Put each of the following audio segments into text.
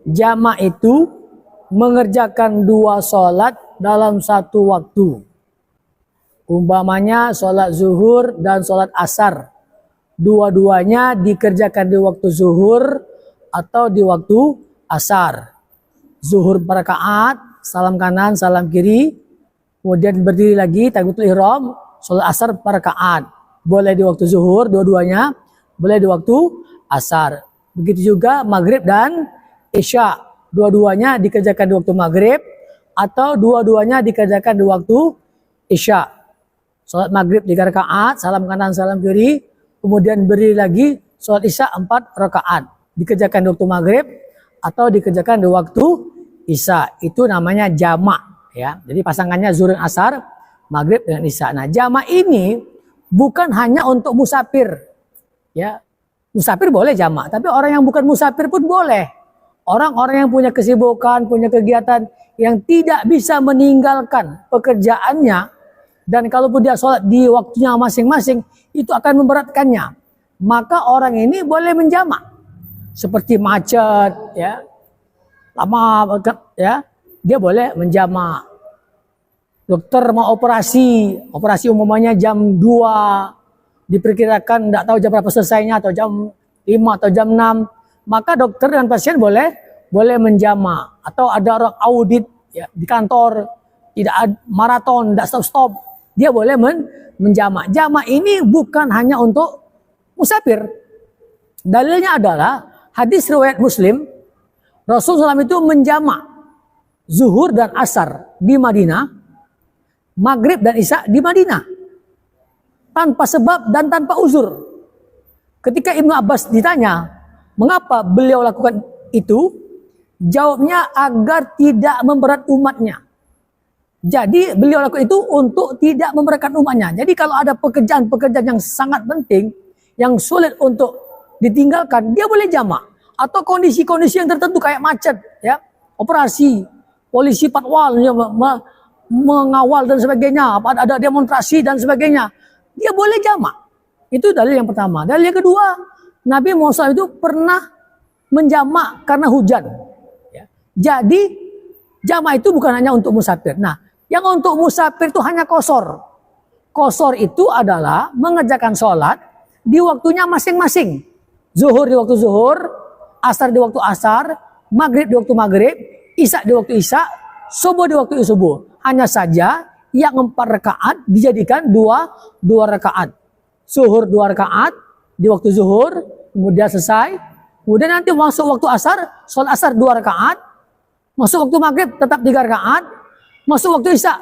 Jamak itu mengerjakan dua sholat dalam satu waktu. Umpamanya sholat zuhur dan sholat asar. Dua-duanya dikerjakan di waktu zuhur atau di waktu asar. Zuhur 4 rakaat, salam kanan, salam kiri. Kemudian berdiri lagi, takbiratul ihram, sholat asar 4 rakaat. Boleh di waktu zuhur, dua-duanya. Boleh di waktu asar. Begitu juga maghrib dan isya. Dua-duanya dikerjakan di waktu maghrib atau dua-duanya dikerjakan di waktu isya. Sholat maghrib 3 rakaat, salam kanan, salam kiri. Kemudian berdiri lagi, sholat isya 4 rakaat. Dikerjakan di waktu maghrib atau dikerjakan di waktu isya. Itu namanya jamak. Ya. Jadi pasangannya zuhur dan asar, maghrib dengan isya. Nah, jamak ini bukan hanya untuk musafir. Ya, musafir boleh jamak, tapi orang yang bukan musafir pun boleh. Orang-orang yang punya kesibukan, punya kegiatan yang tidak bisa meninggalkan pekerjaannya, dan kalaupun dia sholat di waktunya masing-masing, itu akan memberatkannya. Maka orang ini boleh menjamak. Seperti macet, ya, lama, ya, dia boleh menjamak. Dokter mau operasi umumnya jam 2, diperkirakan tidak tahu jam berapa selesainya, atau jam 5 atau jam 6, maka dokter dan pasien boleh menjamak. Atau ada orang audit, ya, di kantor, tidak ada maraton, tidak stop-stop, dia boleh menjamak. Jamak ini bukan hanya untuk musafir. Dalilnya adalah hadis riwayat Muslim, Rasulullah SAW itu menjamak zuhur dan asar di Madinah, maghrib dan isya di Madinah, tanpa sebab dan tanpa uzur. Ketika Ibnu Abbas ditanya, mengapa beliau lakukan itu? Jawabnya, agar tidak memberat umatnya. Jadi beliau lakukan itu untuk tidak memberatkan umatnya. Jadi kalau ada pekerjaan-pekerjaan yang sangat penting, yang sulit untuk ditinggalkan, dia boleh jamak. Atau kondisi-kondisi yang tertentu kayak macet, ya, operasi, polisi patwal, mengawal dan sebagainya, ada demonstrasi dan sebagainya, dia boleh jamak. Itu dalil yang pertama. Dalil yang kedua, Nabi Muhammad SAW itu pernah menjamak karena hujan. Ya. Jadi jamak itu bukan hanya untuk musafir. Nah, yang untuk musafir itu hanya qashar. Qashar itu adalah mengerjakan sholat di waktunya masing-masing. Zuhur di waktu zuhur, asar di waktu asar, maghrib di waktu maghrib, isya di waktu isya, subuh di waktu subuh. Hanya saja yang 4 rakaat dijadikan dua rakaat. Zuhur 2 rakaat di waktu zuhur, kemudian selesai. Kemudian nanti masuk waktu asar, sholat asar 2 rakaat. Masuk waktu maghrib tetap 3 rakaat. Masuk waktu isya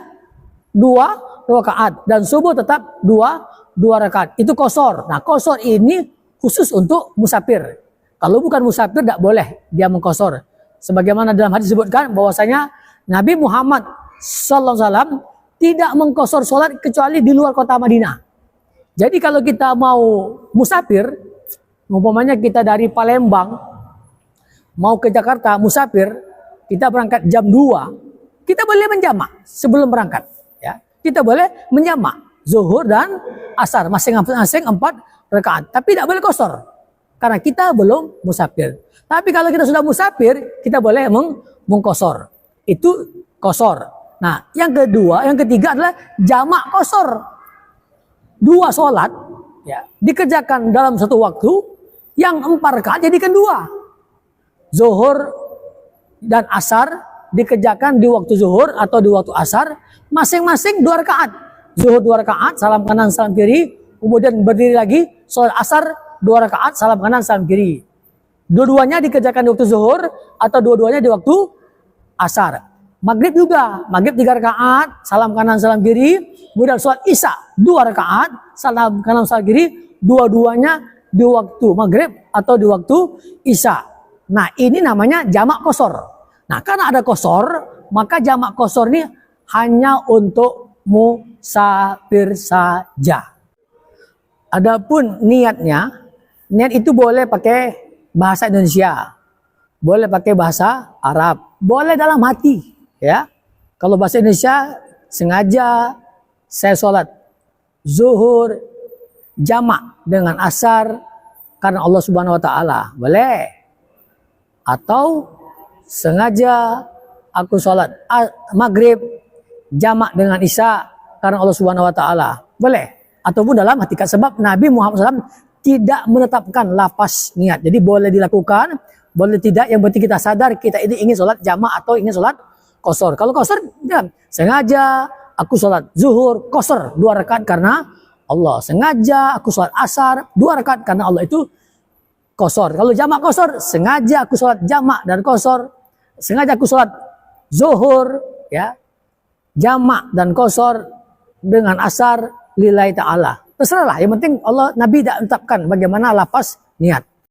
2 rakaat. Dan subuh tetap 2 rakaat. Itu qashar. Nah, qashar ini khusus untuk musafir. Kalau bukan musafir tidak boleh dia mengqashar. Sebagaimana dalam hadis disebutkan bahwasanya Nabi Muhammad SAW tidak mengqashar sholat kecuali di luar kota Madinah. Jadi kalau kita mau musafir, umpamanya kita dari Palembang mau ke Jakarta musafir, kita berangkat jam 2, kita boleh menjamak sebelum berangkat. Ya, kita boleh menjamak zuhur dan asar masing-masing 4 rakaat, tapi tidak boleh qashar karena kita belum musafir. Tapi kalau kita sudah musafir, kita boleh mengqashar. Itu qashar. Nah, yang ketiga adalah jamak qashar. 2 sholat, ya, dikerjakan dalam satu waktu, yang 4 rakaat jadikan 2. Zuhur dan asar dikerjakan di waktu zuhur atau di waktu asar, masing-masing 2 rakaat. Zuhur 2 rakaat, salam kanan, salam kiri, kemudian berdiri lagi, sholat asar 2 rakaat, salam kanan, salam kiri. Dua-duanya dikerjakan di waktu zuhur atau dua-duanya di waktu asar. Maghrib juga, maghrib 3 rakaat, salam kanan, salam kiri. Kemudian sholat isya 2 rakaat, salam kanan, salam kiri. Dua-duanya di waktu maghrib atau di waktu isya. Nah, ini namanya jamak qashar. Nah, karena ada qashar, maka jamak qashar ini hanya untuk musafir saja. Adapun niat itu boleh pakai bahasa Indonesia, boleh pakai bahasa Arab, boleh dalam hati. Ya, kalau bahasa Indonesia, sengaja saya sholat zuhur jamak dengan asar karena Allah Subhanahu Wa Taala, boleh. Atau sengaja aku sholat maghrib jamak dengan isya karena Allah Subhanahu Wa Taala. Boleh. Ataupun dalam hatikan, sebab Nabi Muhammad SAW tidak menetapkan lafaz niat. Jadi boleh dilakukan, boleh tidak. Yang penting kita sadar kita ini ingin sholat jamak atau ingin sholat qasar. Kalau qasar, ya, sengaja aku sholat zuhur qasar 2 rakaat karena Allah. Sengaja aku sholat asar 2 rakaat karena Allah, itu qasar. Kalau jamak qasar, sengaja aku sholat jamak dan qasar. Sengaja aku sholat zuhur, ya, jamak dan qasar dengan asar lillahi ta'ala. Terserahlah, yang penting Allah, Nabi tidak menetapkan bagaimana lafaz niat.